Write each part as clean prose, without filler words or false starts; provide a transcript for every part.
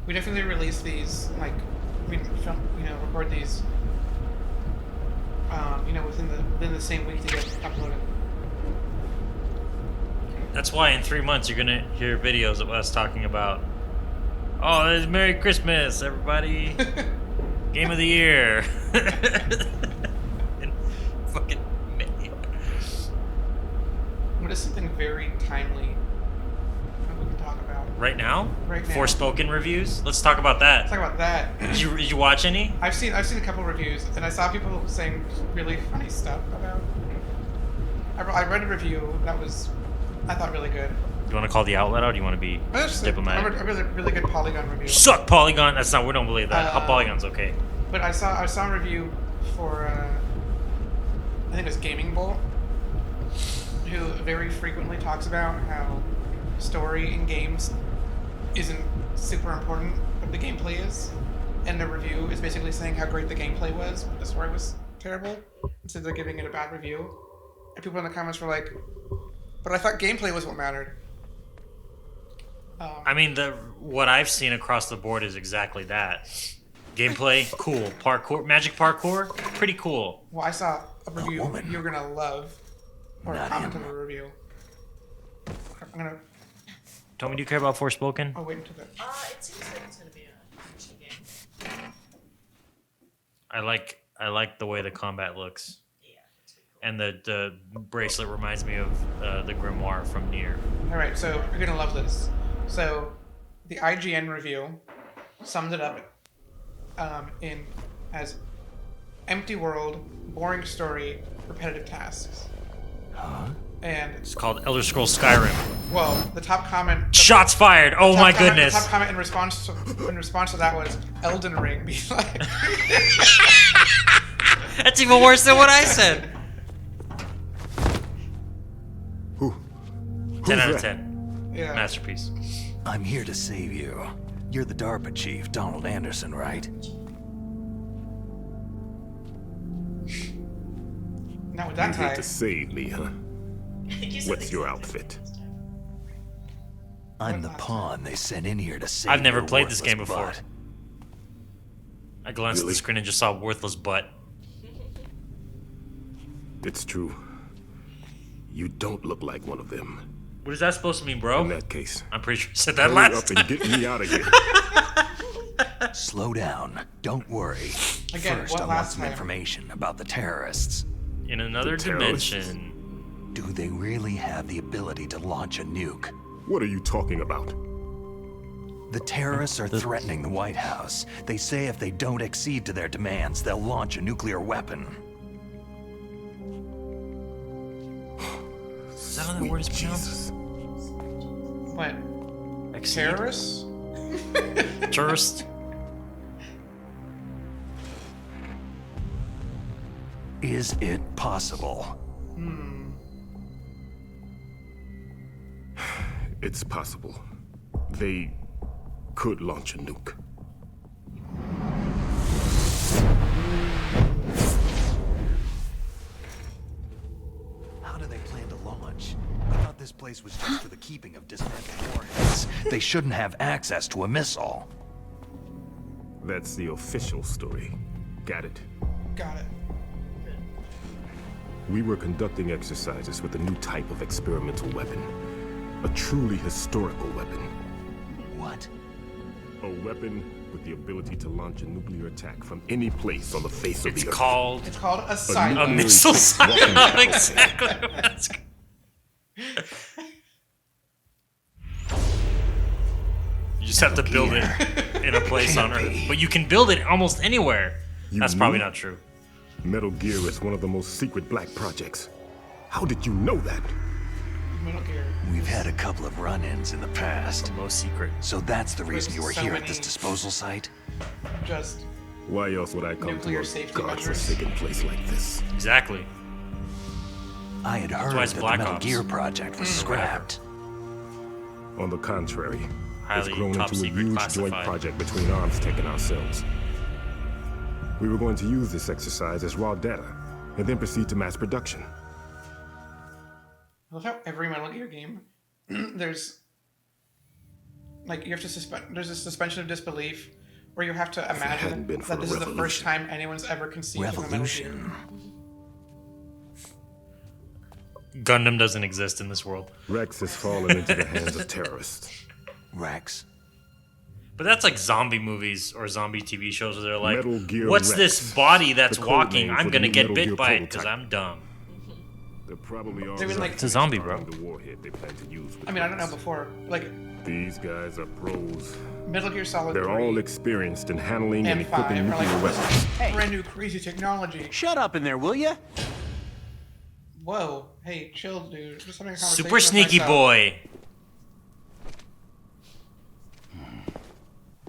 We definitely release these, like, we film, record these, within the same week to get uploaded. That's why in 3 months you're gonna hear videos of us talking about, oh, it's Merry Christmas, everybody. Game of the year. And fucking May. What is something very timely that we can talk about? Right now? Right now. Forspoken reviews? Let's talk about that. Let's talk about that. Did you watch any? I've seen a couple reviews, and I saw people saying really funny stuff about. I read a review that was, I thought, really good. You want to call the outlet out, or do you want to be diplomatic? I read a really good Polygon review. Suck Polygon. That's not. We don't believe that. Polygon's okay. But I saw a review for I think it was Gaming Bull, who very frequently talks about how story in games isn't super important, but the gameplay is. And the review is basically saying how great the gameplay was, but the story was terrible. So they're giving it a bad review. And people in the comments were like, but I thought gameplay was what mattered. I mean, what I've seen across the board is exactly that. Gameplay, cool. Parkour, magic parkour, pretty cool. Well, I saw a review you're gonna love, or a comment of a review. I'm gonna. Tommy, do you care about Forspoken? I'll wait until that. It seems like it's gonna be a action game. I like the way the combat looks. Yeah, it's pretty cool. And the bracelet reminds me of the grimoire from Nier. All right, so you're gonna love this. So, the IGN review summed it up as empty world, boring story, repetitive tasks. Huh? And It's called Elder Scrolls Skyrim. well, the top comment. Shots fired! Oh my goodness! The top comment in response to that was Elden Ring. Be like, That's even worse than what I said. Who? 10 out of that? 10. yeah. Masterpiece. I'm here to save you. You're the DARPA chief, Donald Anderson, right? Now with You that hate tie, to save me, huh? What's your outfit? I'm the pawn they sent in here to save I've never your played this game worthless before. butt. I glanced at the Really? screen and just saw worthless butt. It's true. You don't look like one of them. What is that supposed to mean, In bro? that case, I'm pretty sure I said that hurry last up and get me out of here. Slow down. Don't worry. Again, First, what I want last some time? information about the terrorists. In another The terrorists? dimension. Do they really have the ability to launch a nuke? What are you talking about? The terrorists are threatening the White House. They say if they don't accede to their demands, they'll launch a nuclear weapon. Is that how that word is pronounced? Jesus. what? Exceed? Terrorists? Tourist? Is it possible? It's possible. They could launch a nuke. How do they plan to launch? I thought this place was just for the keeping of dismantled warheads. They shouldn't have access to a missile. That's the official story. Got it. Got it. We were conducting exercises with a new type of experimental weapon. A truly historical weapon. What? A weapon with the ability to launch a nuclear attack from any place on the face of It's the earth. called It's called a a silo. missile Walking silo. battlefield. Exactly what that's called. You just have to build it in a place on Earth. But you can build it almost anywhere. You That's probably knew? not true. Metal Gear is one of the most secret black projects. How did you know that? Metal Gear. We've had a couple of run-ins in the past. Most secret. So that's the reason you were so here at many- this disposal site? Just Why else would I come Nuclear to a safety godforsaken place like this? Exactly. I had heard why it's that the Black Metal Ops. Gear project was scrapped. On the contrary, Highly it's grown top into a secret huge classified. joint project between Arms Tech and ourselves. We were going to use this exercise as raw data, and then proceed to mass production. I love how every Metal Gear game, there's like you have to suspend. There's a suspension of disbelief where you have to hadn't imagine been for that this is the first revolution. time anyone's ever conceived of a Metal Gear. Revolution. Gundam doesn't exist in this world. Rex has fallen into the hands of terrorists. Rex. But that's like zombie movies or zombie TV shows where they're like, Metal Gear what's Rex, this body that's the code walking? name I'm for gonna the get Metal bit Gear by it because prototype. I'm dumb. They're probably all They would, like- It's a zombie, bro. The warhead they plan to use with I mean, I don't know Rex. before. Like These guys are pros. Metal Gear Solid They're 3 all experienced in handling and and 5 equipping are like nuclear this weapons. is brand new crazy technology. Shut up in there, will ya? Whoa, hey, chill, dude. Just having a conversation Super with sneaky myself. boy.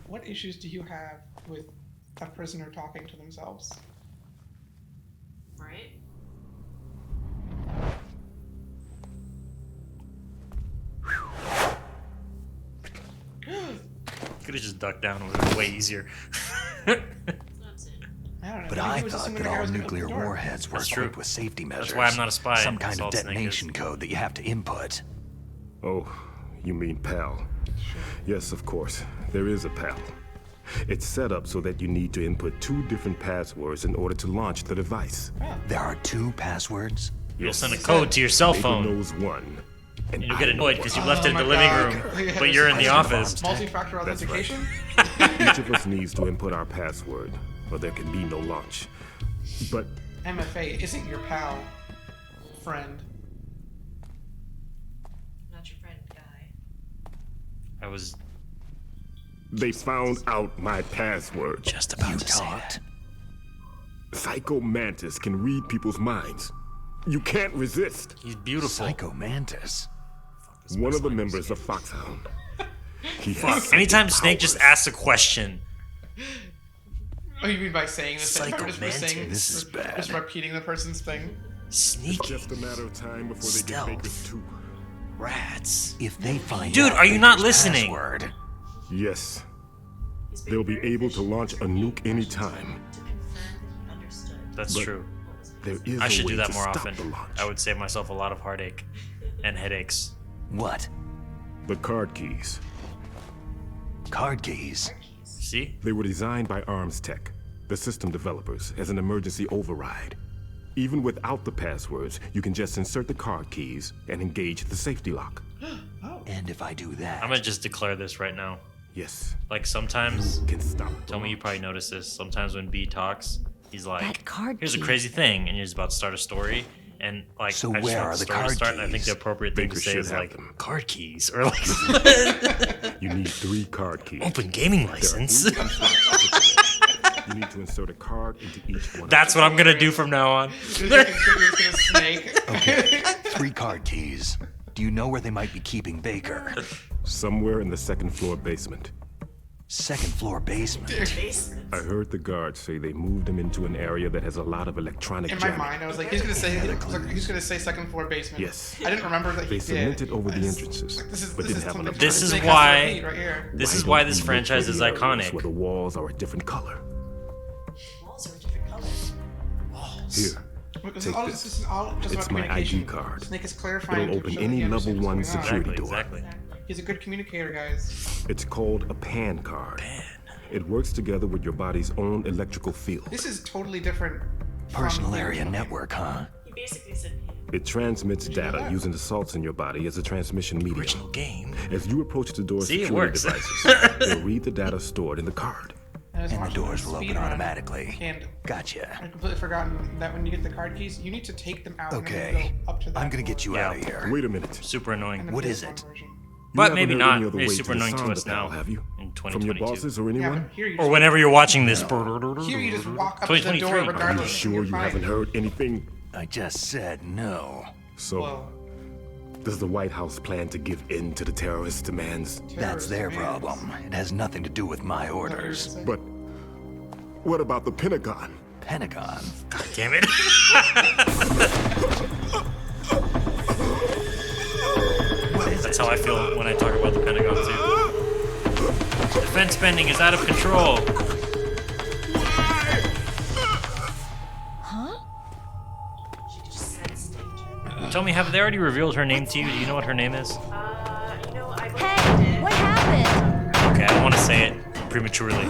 What issues do you have with a prisoner talking to themselves? Right? Could have just ducked down. It would have been way easier. It's not sin. I don't know. But maybe I he was thought assuming that the guy all was gonna open nuclear the door. warheads were That's true. equipped with safety measures. why I'm not a spy. Some kind of Solid Snake detonation is. code that you have to input. Oh, you mean PAL? Yes, of course. There is a PAL. It's set up so that you need to input 2 different passwords in order to launch the device. There are 2 passwords? You'll send a code to your cell Ava phone, knows one. and you'll get annoyed because you left it in my the living God. room, Yeah, but you're in the that's- office. Multi-factor That's right. authentication? Each of us needs to input our password, or there can be no launch. But MFA isn't your pal, friend. Not your friend, guy. I was they found out my password. just about You to say talked? that. Psycho Mantis can read people's minds. You can't resist. He's beautiful. Psycho Mantis. One of the members of Foxhound. He has psychic Anytime Snake just powers. asks a question, Oh, you mean by saying the same Psycho just by saying, Mantis. This is bad. just repeating the person's thing? sneaky Just a matter of time before they Stealth. get Baker's 2. rats. If they find Dude, out are you not Baker's listening? Password, Yes, He's being they'll be very able to efficient launch a nuke anytime. to confirm that he understood. That's But- true. There is I a should way do that to more stop often. the launch. I would save myself a lot of heartache and headaches. what? The card keys. Card keys. See? They were designed by Arms Tech, the system developers, as an emergency override. Even without the passwords, you can just insert the card keys and engage the safety lock. And if I do that, I'm gonna just declare this right now. Yes, Like sometimes, you can stop. the tell me you launch. probably noticed this. Sometimes when B talks, he's like, That card "Here's a key. crazy thing," and you're just about to start a story, and like, So I just where want are the the story to card start, and I think keys? the appropriate thing Baker to say should is have like, them. "Card keys," or like, You need 3 card keys. "Open gaming There are license." 3 instructions. You need to insert a card into each one. That's what I'm gonna do from now on. You're just gonna snake. okay, 3 card keys. Do you know where they might be keeping Baker? Somewhere in the 2nd floor basement. 2nd floor basement. Basement. I heard the guards say they moved him into an area that has a lot of electronic In my jamming. mind, I was like, he's gonna say 2nd floor basement. Yes. I didn't remember that They he cemented did. over the This- entrances, This is but this didn't is have something enough This time. is Snake has to why- repeat right here. This Why is why don't this we look franchise for is the areas iconic. Where the walls are a different color. Walls are a different color. Here, Look, this take is all, this. this is all just It's about my communication. ID card. Snake is clarifying. It'll to open show that any he understands level what's 1 going on. security Exactly, door. exactly. He's a good communicator, guys. It's called a PAN card. It works together with your body's own electrical field. This is totally different. from Personal the- area network, huh? He basically said, It transmits data using the salts in your body as a transmission medium. Original game. As you approach the door's See, it security works. devices, they'll read the data stored in the card. I was And the watching doors a will speed open run, automatically. And I Gotcha. completely forgotten that when you get the card keys, you need to take them out. and then Okay, go up to that I'm gonna get you floor. Yeah. out of here. Wait a minute. Super annoying. And the What PS1 is it? version. You But haven't maybe heard not. any other Maybe way super to annoying to disarm us the PAL, now, have you? in From your 2022. bosses or Yeah, anyone? but here you Or just, whenever you're watching this. here you just walk up to the 2023. door Are you regardless. Are you and sure you're you fine. haven't heard anything? I just said no. So, Whoa. does the White House plan to give in to the terrorist demands? That's their Terrorist problem. It has nothing to do with my orders. demands. But what about the Pentagon? Pentagon. God damn it. That's how I feel when I talk about the Pentagon too. Defense spending is out of control. she could just sense danger. Tell me, have they already revealed her name to you? Do you know what her name is? You know, I believe Hey, they did. what happened? I don't want to say it prematurely.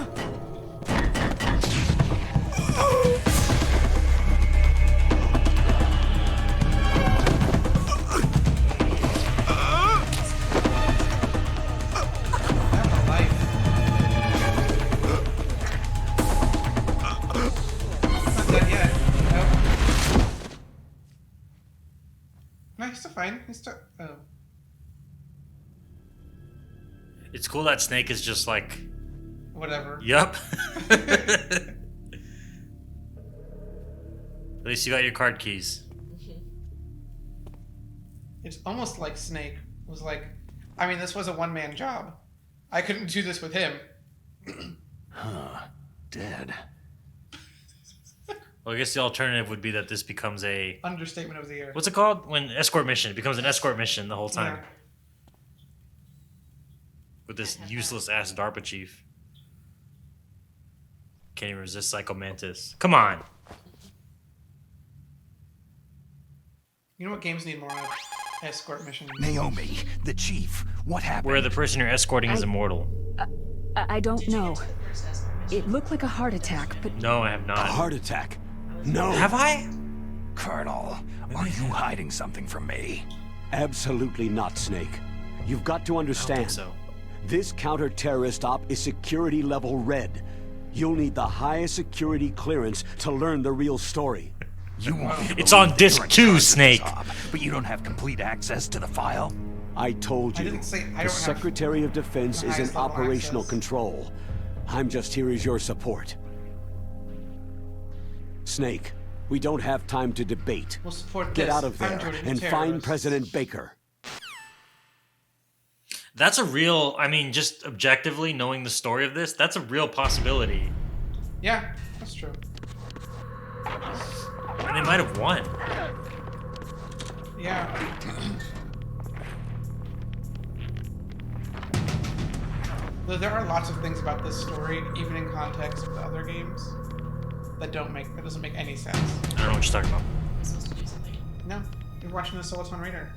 Fine. He's still. Oh. It's cool that Snake is just like. Whatever. Yup. At least you got your card keys. It's almost like Snake was like, I mean, this was a one-man job. I couldn't do this with him. Huh. Dead. Well, I guess the alternative would be that this becomes a... Understatement of the year. What's it called? When escort mission. It becomes an escort mission the whole time. Yeah. With this useless-ass DARPA chief. Can't even resist Psycho Mantis. Come on! You know what games need more of? Escort missions. Naomi, the chief. What happened? Where the person you're escorting is immortal. I don't Did you know. get to the first escort mission? It looked like a heart attack, but No, I have A not. heart attack? No. Have I? Colonel, are you hiding something from me? Absolutely not, Snake. You've got to I don't understand. think so. This counter-terrorist op is security level red. You'll need the highest security clearance to learn the real story. You won't be able It's to on leave disc you're in 2, charge of this Snake. op, but you don't have complete access to the file? I told I you. didn't say I don't The have Secretary of Defense the is in highest level operational access. control. I'm just here as your support. Snake, we don't have time to debate. We'll support Get this. out of I'm there joining the and find terrorists. President Baker. That's a real... I mean, just objectively knowing the story of this, that's a real possibility. Yeah, that's true. And they might have won. Yeah. Though there are lots of things about this story, even in context with the other games, that doesn't make any sense. I don't know what you're talking about. I'm supposed to do something. No, you're watching the Soliton Raider.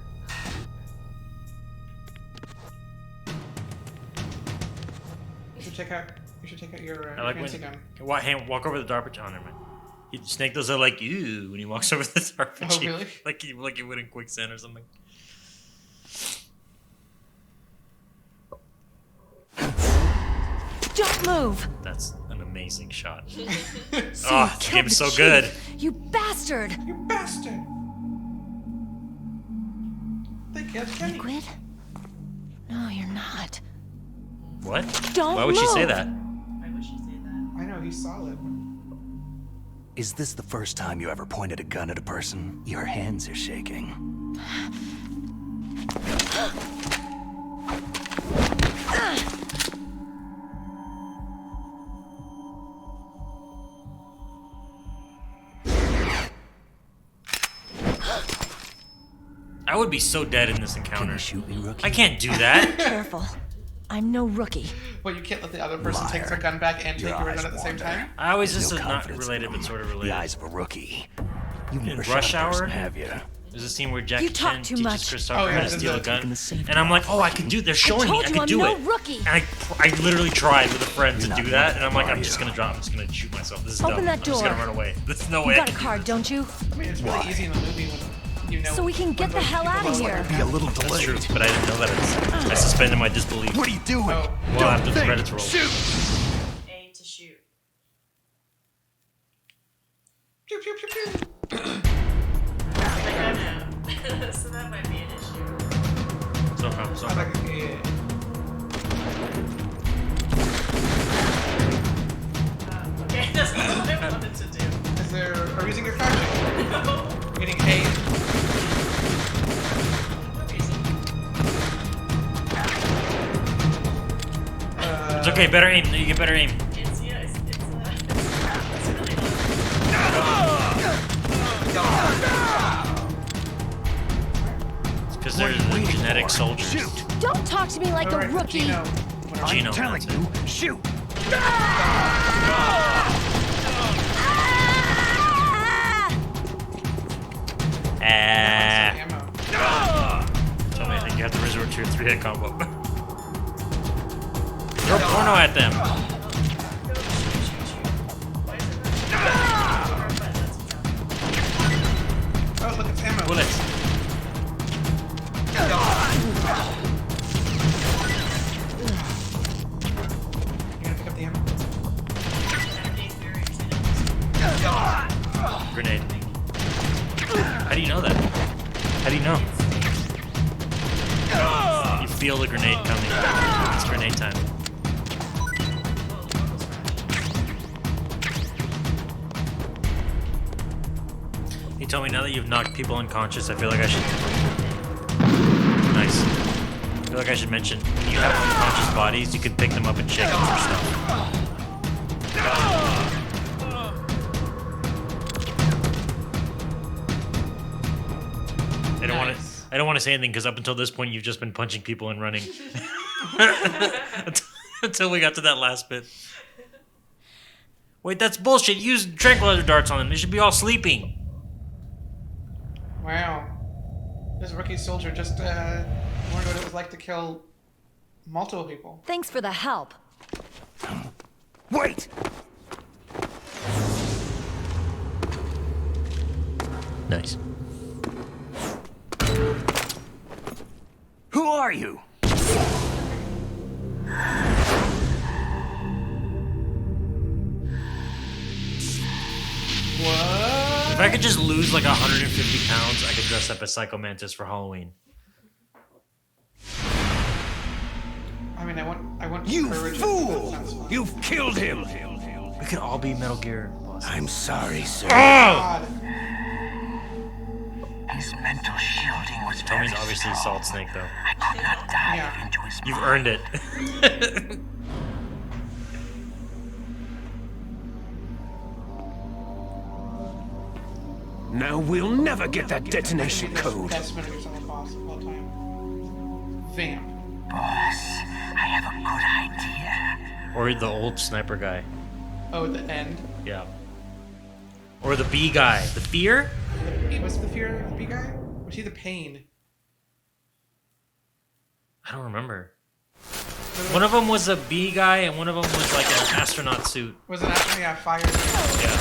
You should take out your I like fancy when... gun. Walk over the DARPA... Oh, never mind. Snake does that like, ew, when he walks over the DARPA Oh, chief. really? Like he would in Quicksand or something. don't move! That's an amazing shot. So Oh, you this killed game is the so chief. good. You bastard! You bastard! They killed Kenny. Liquid? No, you're not. What? Don't Why would she say move. that? Why would she say that? I know, he's solid. Is this the first time you ever pointed a gun at a person? Your hands are shaking. I would be so dead in this Can encounter. you shoot me, rookie? I can't do that. Careful. I'm no rookie. Well, you can't let the other person Liar. take their gun back and take Your your eyes gun at the same wander. time. I always There's this no is not confidence in related, but them. sort of The related. eyes of a rookie. You've never Rush shot a person, Hour? have you? There's a scene where Jackie You talk Chan too teaches much. Chris Oh, Tucker yeah, how to there's steal a a- gun, Taking the safety and I'm like, off. oh, I can do. They're showing me told I you can I'm do no it. rookie. And I literally tried with a friend You're to not do that, rookie, and I'm like, are I'm just you? gonna drop. I'm just gonna shoot myself. This is Open dumb. that I'm just gonna door. run away. There's no You way. got a card, don't you? I mean, it's really Why? easy in the movie when you know. So we can get when the hell people outta know what here. they're Be a little That's delayed. true, but I didn't know that. I suspended my disbelief. What are you doing? Oh. Well, Don't after the think. credits roll. Shoot! A to shoot. Pew, pew, pew, pew. Like I know. So that might be an issue. So far, so I far. like it. Okay, that's not what I wanted to do. Is there? Are you using your crouching? No. You're getting A. No reason. It's okay. Better aim. You get better aim. It's really It's because there's the genetic soldiers. Shoot! Don't talk to me like All a right, rookie. Gino. I'm Gino, telling that's you, shoot! Ah! Ammo. Tell me, I think you have to resort to your 3-hit combo. You're Porno at them. Go shoot, shoot, shoot. Why is it not? But that's what's happening. Oh, look, it's ammo. Bullets. You gonna pick up the ammo? I'm being very excited. Grenade. How do you know that? How do you know? You feel the grenade coming. It's grenade time. You told me now that you've knocked people unconscious, I feel like I should. Nice. I feel like I should mention when you have unconscious bodies, you can pick them up and shake them for stuff. I don't want to say anything because up until this point, you've just been punching people and running. Until we got to that last bit. Wait, that's bullshit. Use tranquilizer darts on them. They should be all sleeping. Wow. This rookie soldier just learned what it was like to kill multiple people. Thanks for the help. Wait! Nice. Who are you? What? If I could just lose like 150 pounds, I could dress up as Psycho Mantis for Halloween. I mean, I want You courage. fool! That sounds fun. You've killed him! We could all be Metal Gear bosses. I'm sorry, sir. Oh! God. His mental shielding was Tommy's obviously Salt Snake though. I could not dive Yeah. into his You've earned it. Now we'll never get that detonation code. Best Metal Gear Solid boss of all time. Vamp. boss. I have a good idea. Or the old sniper guy. Oh, at the end. Yeah. Or the B guy. The Fear? Was the fear of the B guy? Was he the pain? I don't remember. One of them was a B guy and one of them was like an astronaut suit. Was it actually fire? Yeah.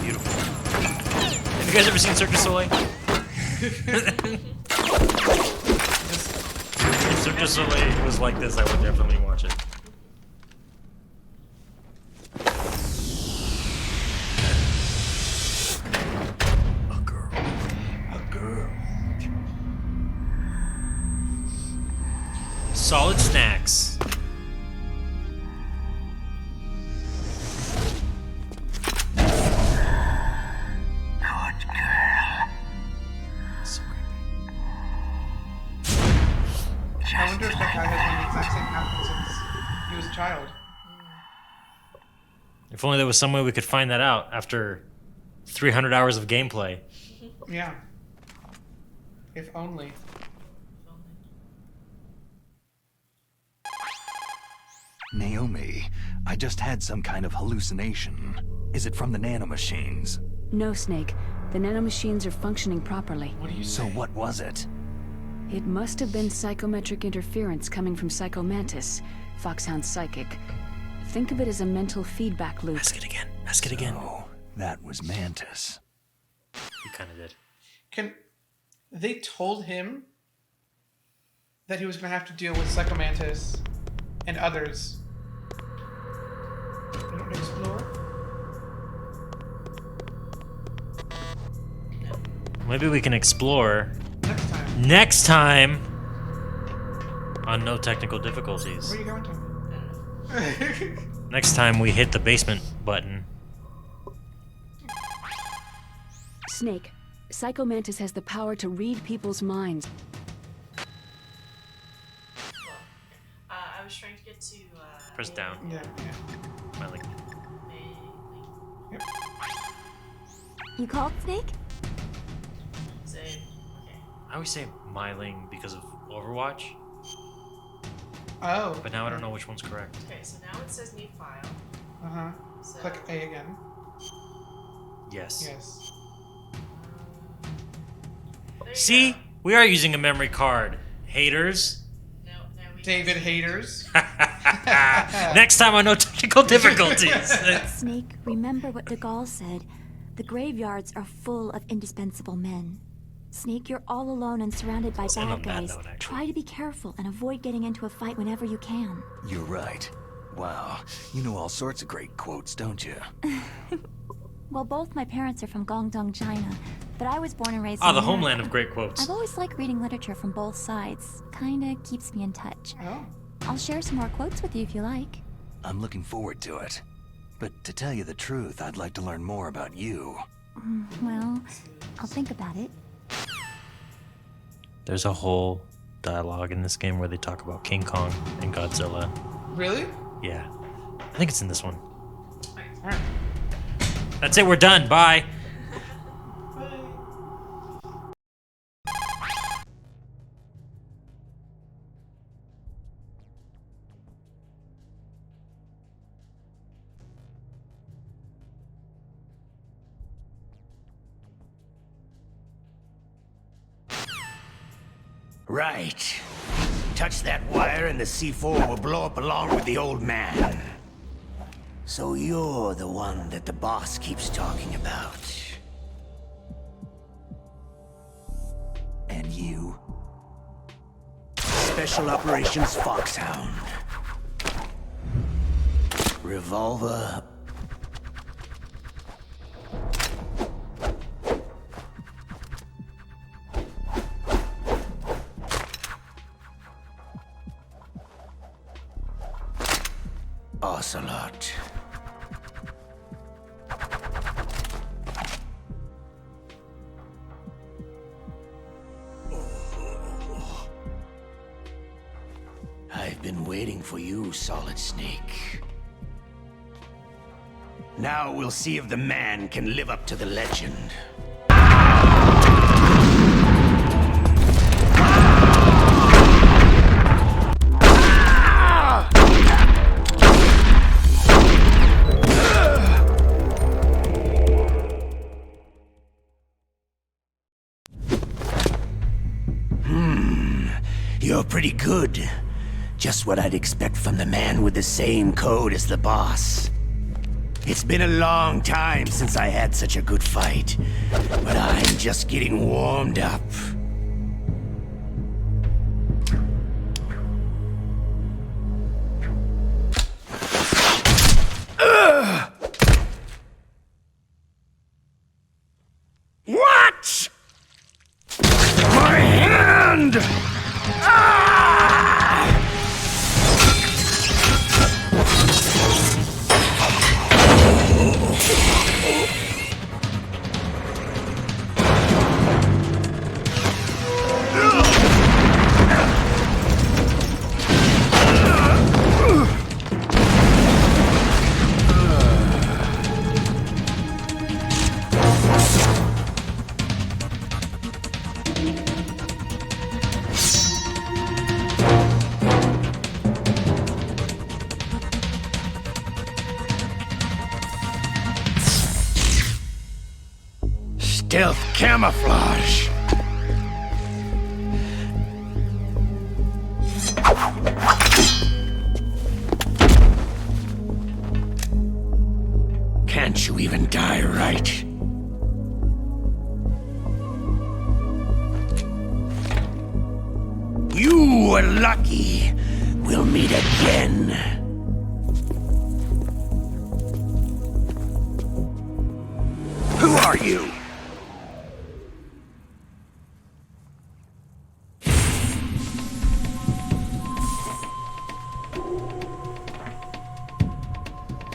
Beautiful. Have you guys ever seen Cirque du Soleil? If Cirque du Soleil was like this, I would definitely watch it. A girl. A girl. Solid snacks. Good girl. So creepy. I wonder if that guy has been the exact same pattern since he was a child. If only there was some way we could find that out after 300 hours of gameplay. Yeah. If only. Naomi, I just had some kind of hallucination. Is it from the nanomachines? No, Snake. The nanomachines are functioning properly. What do you So say? what was it? It must have been psychometric interference coming from Psycho Mantis, Foxhound's psychic. Think of it as a mental feedback loop. Ask it again. Ask it again. Oh, that was Mantis. You kind of did. They told him that he was going to have to deal with Psycho Mantis and others. You want to explore? Maybe we can explore Next time. next time on No Technical Difficulties. Where are you going to? Next time we hit the basement button. Snake, Psycho Mantis has the power to read people's minds. I was trying to get to. Press down. Yeah, yeah. My link. Yep. You called, Snake? Say, okay. I always say Myling because of Overwatch, Oh. but now I don't know which one's correct. Okay, so now it says new file. Uh-huh. So, Click A again. Yes. Yes. there you See? go. We are using a memory card. Haters. No, we David Haters. Next time on No Technical Difficulties. Snake, remember what de Gaulle said. The graveyards are full of indispensable men. Snake, you're all alone and surrounded by Send bad on that guys. note, actually. Try to be careful and avoid getting into a fight whenever you can. You're right. Wow, you know all sorts of great quotes, don't you? Well, both my parents are from Guangdong, China, but I was born and raised Ah, in the America. homeland of great quotes. I've always liked reading literature from both sides. Kinda keeps me in touch. Oh. I'll share some more quotes with you if you like. I'm looking forward to it. But to tell you the truth, I'd like to learn more about you. Well, I'll think about it. There's a whole dialogue in this game where they talk about King Kong and Godzilla. Really? Yeah. I think it's in this one. All right. That's it, we're done. Bye. Right. Touch that wire and the C4 will blow up along with the old man. So you're the one that the boss keeps talking about. And you? Special Operations Foxhound. Revolver. Ocelot. I've been waiting for you, Solid Snake. Now we'll see if the man can live up to the legend. You're pretty good. Just what I'd expect from the man with the same code as the boss. It's been a long time since I had such a good fight, but I'm just getting warmed up. What? My hand! Stealth camouflage. Can't you even die right? You were lucky. We'll meet again. Who are you?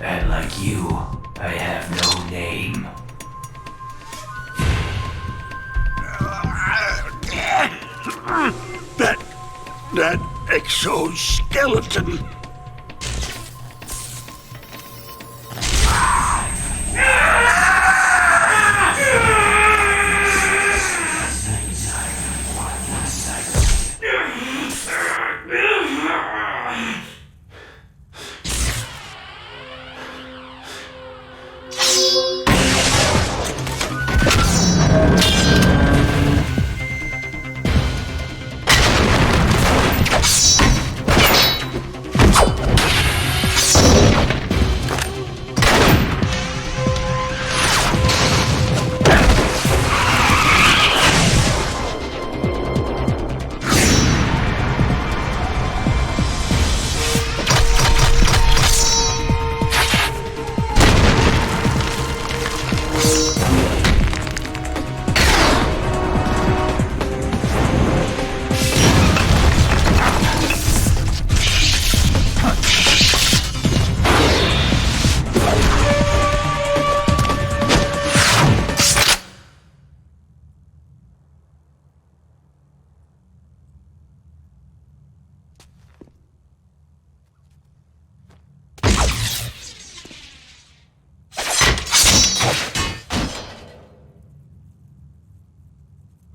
And like you, I have no name. That exoskeleton.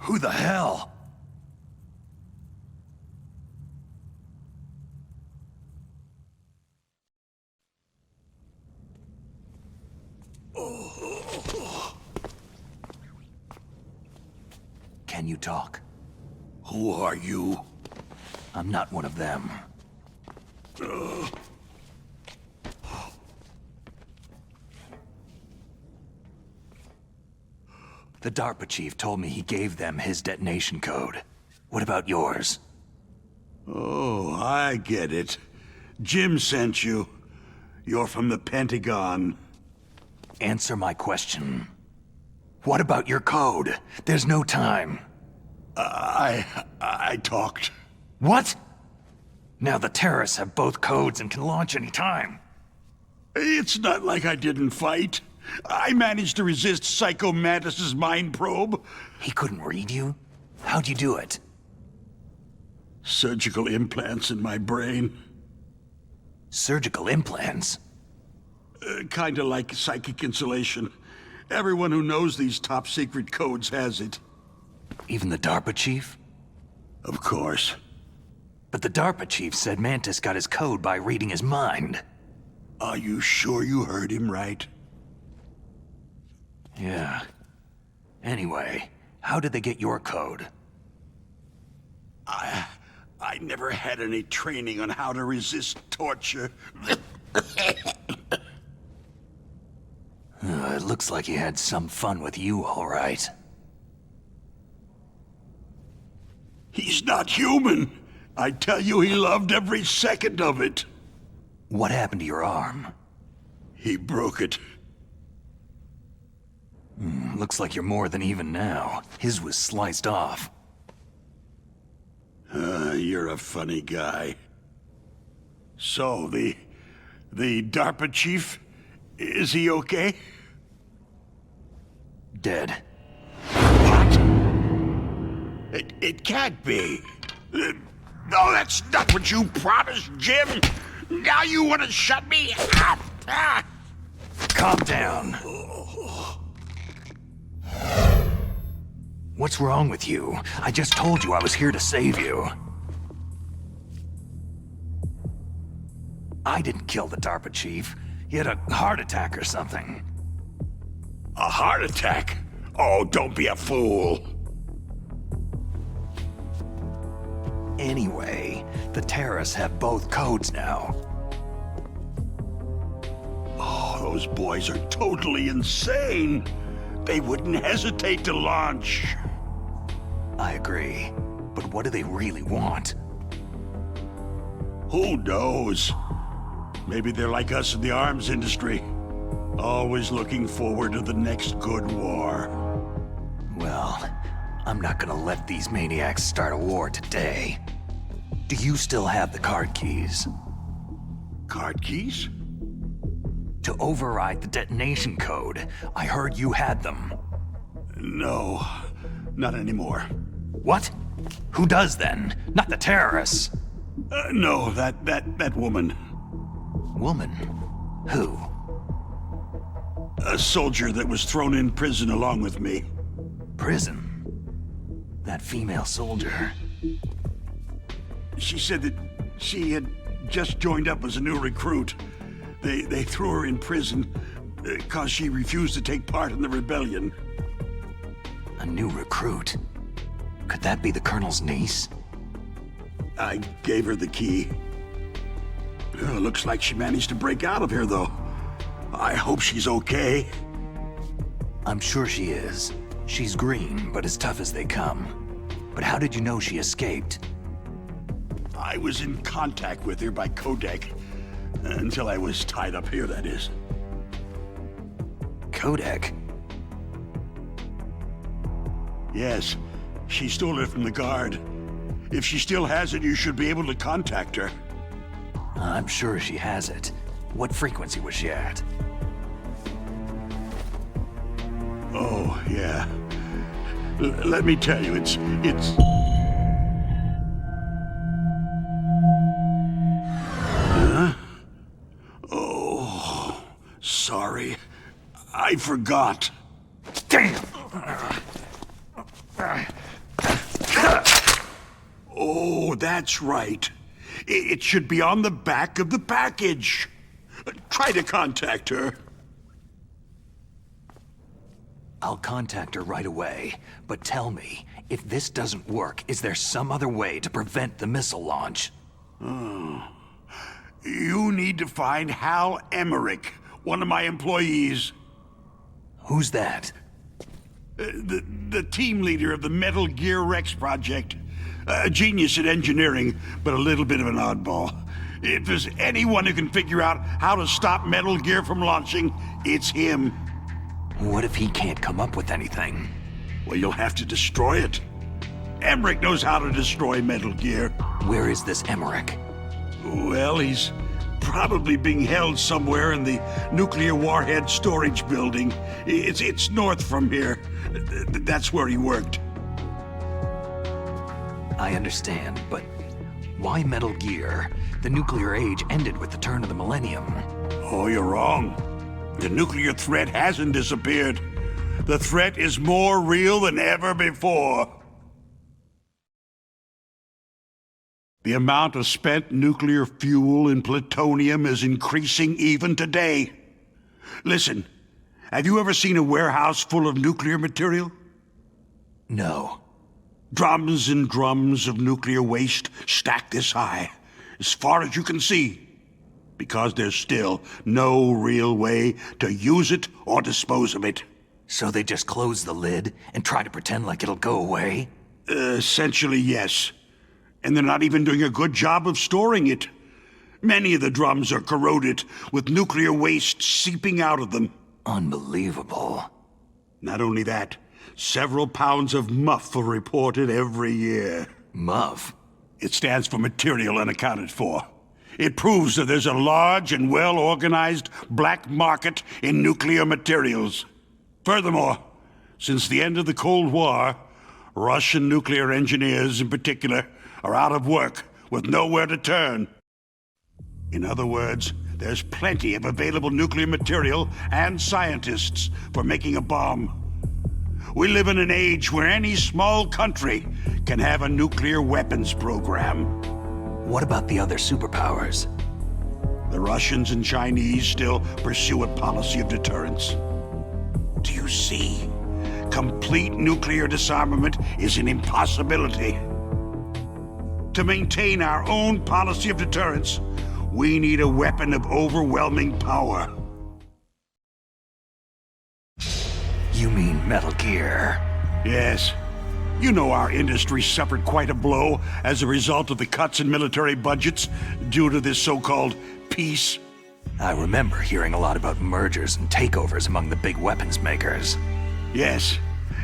Who the hell? Can you talk? Who are you? I'm not one of them. The DARPA chief told me he gave them his detonation code. What about yours? Oh, I get it. Jim sent you. You're from the Pentagon. Answer my question. What about your code? There's no time. I talked. What? Now the terrorists have both codes and can launch any time. It's not like I didn't fight. I managed to resist Psycho Mantis's mind probe. He couldn't read you? How'd you do it? Surgical implants in my brain. Surgical implants? Kinda like psychic insulation. Everyone who knows these top secret codes has it. Even the DARPA chief? Of course. But the DARPA chief said Mantis got his code by reading his mind. Are you sure you heard him right? Yeah. Anyway, how did they get your code? I never had any training on how to resist torture. It looks like he had some fun with you, all right. He's not human. I tell you, he loved every second of it. What happened to your arm? He broke it. Looks like you're more than even now. His was sliced off. You're a funny guy. So, the DARPA chief, is he okay? Dead. What? It can't be. No, that's not what you promised, Jim. Now you want to shut me up? Calm down. What's wrong with you? I just told you I was here to save you. I didn't kill the DARPA chief. He had a heart attack or something. A heart attack? Oh, don't be a fool. Anyway, the terrorists have both codes now. Oh, those boys are totally insane. They wouldn't hesitate to launch. I agree. But what do they really want? Who knows? Maybe they're like us in the arms industry. Always looking forward to the next good war. Well, I'm not gonna let these maniacs start a war today. Do you still have the card keys? Card keys? To override the detonation code. I heard you had them. No, not anymore. What? Who does then? Not the terrorists. No, that woman. Woman? Who? A soldier that was thrown in prison along with me. Prison? That female soldier. She said that she had just joined up as a new recruit. They threw her in prison because she refused to take part in the rebellion. A new recruit? Could that be the Colonel's niece? I gave her the key. Looks like she managed to break out of here, though. I hope she's okay. I'm sure she is. She's green, but as tough as they come. But how did you know she escaped? I was in contact with her by codec. Until I was tied up here, that is. Codec? Yes. She stole it from the guard. If she still has it, you should be able to contact her. I'm sure she has it. What frequency was she at? Oh, yeah. Let me tell you, it's... Huh? Oh, sorry. I forgot. Damn! Oh, that's right. It should be on the back of the package. Try to contact her. I'll contact her right away, but tell me, if this doesn't work, is there some other way to prevent the missile launch? You need to find Hal Emmerich, one of my employees. Who's that? The team leader of the Metal Gear Rex project. A genius at engineering, but a little bit of an oddball. If there's anyone who can figure out how to stop Metal Gear from launching, it's him. What if he can't come up with anything? Well, you'll have to destroy it. Emmerich knows how to destroy Metal Gear. Where is this Emmerich? Well, he's probably being held somewhere in the nuclear warhead storage building. It's north from here. That's where he worked. I understand, but why Metal Gear? The nuclear age ended with the turn of the millennium. Oh, you're wrong. The nuclear threat hasn't disappeared. The threat is more real than ever before. The amount of spent nuclear fuel and plutonium is increasing even today. Listen, have you ever seen a warehouse full of nuclear material? No. Drums and drums of nuclear waste stacked this high, as far as you can see, because there's still no real way to use it or dispose of it. So they just close the lid and try to pretend like it'll go away? Essentially, yes. And they're not even doing a good job of storing it. Many of the drums are corroded, with nuclear waste seeping out of them. Unbelievable. Not only that, several pounds of MUF are reported every year. MUF? It stands for Material Unaccounted For. It proves that there's a large and well-organized black market in nuclear materials. Furthermore, since the end of the Cold War, Russian nuclear engineers in particular are out of work with nowhere to turn. In other words, there's plenty of available nuclear material and scientists for making a bomb. We live in an age where any small country can have a nuclear weapons program. What about the other superpowers? The Russians and Chinese still pursue a policy of deterrence. Do you see? Complete nuclear disarmament is an impossibility. To maintain our own policy of deterrence, we need a weapon of overwhelming power. You mean Metal Gear? Yes. You know our industry suffered quite a blow as a result of the cuts in military budgets due to this so-called peace. I remember hearing a lot about mergers and takeovers among the big weapons makers. Yes.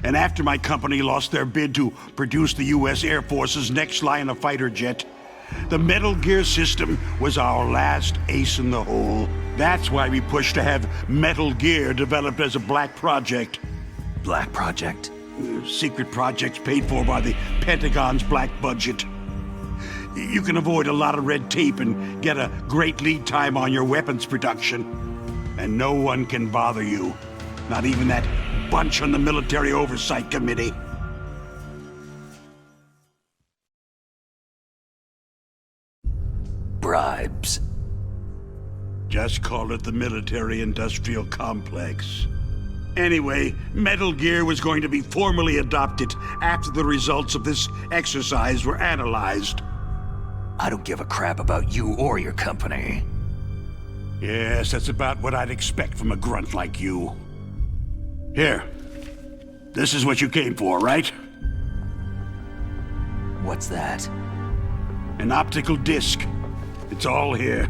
And after my company lost their bid to produce the U.S. Air Force's next line of fighter jet, the Metal Gear system was our last ace in the hole. That's why we pushed to have Metal Gear developed as a black project. Black project? Secret projects paid for by the Pentagon's black budget. You can avoid a lot of red tape and get a great lead time on your weapons production. And no one can bother you. Not even that bunch on the Military Oversight Committee. Bribes. Just call it the military-industrial complex. Anyway, Metal Gear was going to be formally adopted after the results of this exercise were analyzed. I don't give a crap about you or your company. Yes, that's about what I'd expect from a grunt like you. Here. This is what you came for, right? What's that? An optical disc. It's all here.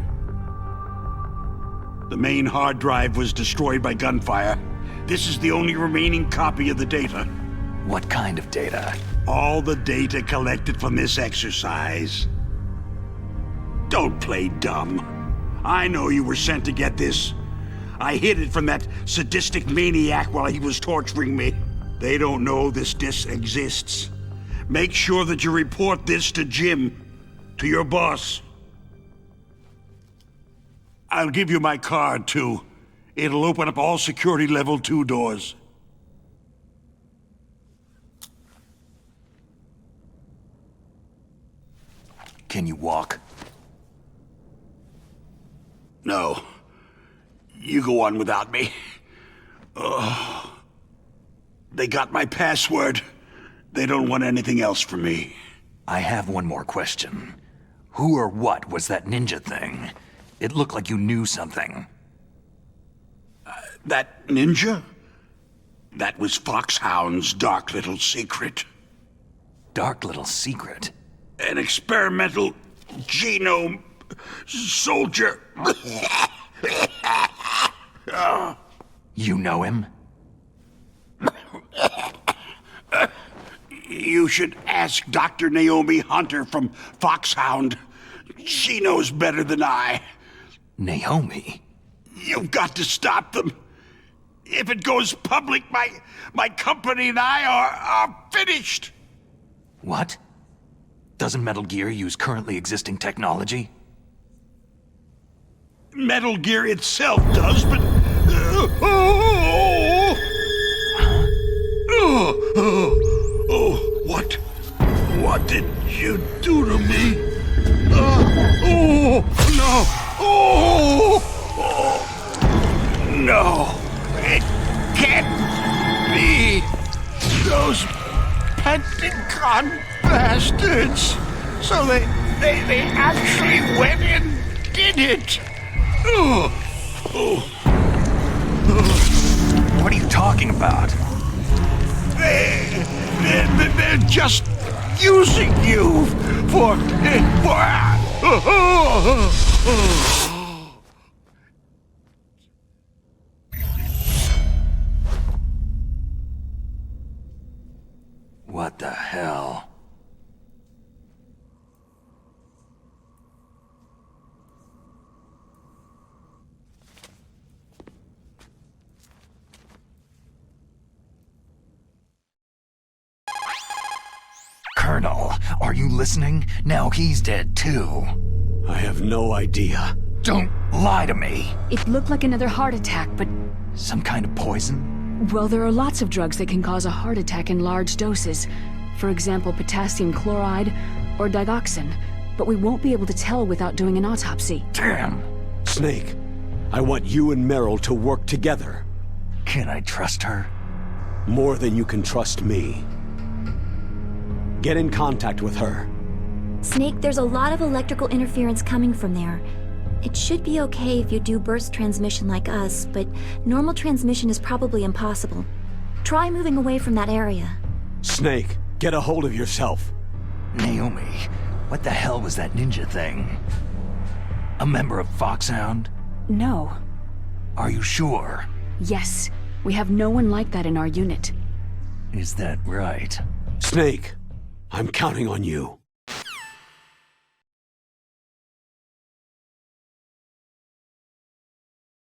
The main hard drive was destroyed by gunfire. This is the only remaining copy of the data. What kind of data? All the data collected from this exercise. Don't play dumb. I know you were sent to get this. I hid it from that sadistic maniac while he was torturing me. They don't know this disc exists. Make sure that you report this to Jim, to your boss. I'll give you my card, too. It'll open up all security level 2 doors. Can you walk? No. You go on without me. They got my password. They don't want anything else from me. I have one more question. Who or what was that ninja thing? It looked like you knew something. That ninja? That was Foxhound's dark little secret. Dark little secret? An experimental genome soldier. You know him? You should ask Dr. Naomi Hunter from Foxhound. She knows better than I. Naomi? You've got to stop them. If it goes public, my company and I are finished. What? Doesn't Metal Gear use currently existing technology? Metal Gear itself does, but... What did you do to me? No, it can't be. Those Pentagon bastards. So they actually went and did it. What are you talking about? They're just using you for... What the hell? Colonel, are you listening? Now he's dead too. I have no idea. Don't lie to me. It looked like another heart attack, but... Some kind of poison? Well, there are lots of drugs that can cause a heart attack in large doses. For example, potassium chloride or digoxin. But we won't be able to tell without doing an autopsy. Damn. Snake, I want you and Meryl to work together. Can I trust her? More than you can trust me. Get in contact with her. Snake, there's a lot of electrical interference coming from there. It should be okay if you do burst transmission like us, but normal transmission is probably impossible. Try moving away from that area. Snake, get a hold of yourself. Naomi, what the hell was that ninja thing? A member of Foxhound? No. Are you sure? Yes. We have no one like that in our unit. Is that right? Snake, I'm counting on you.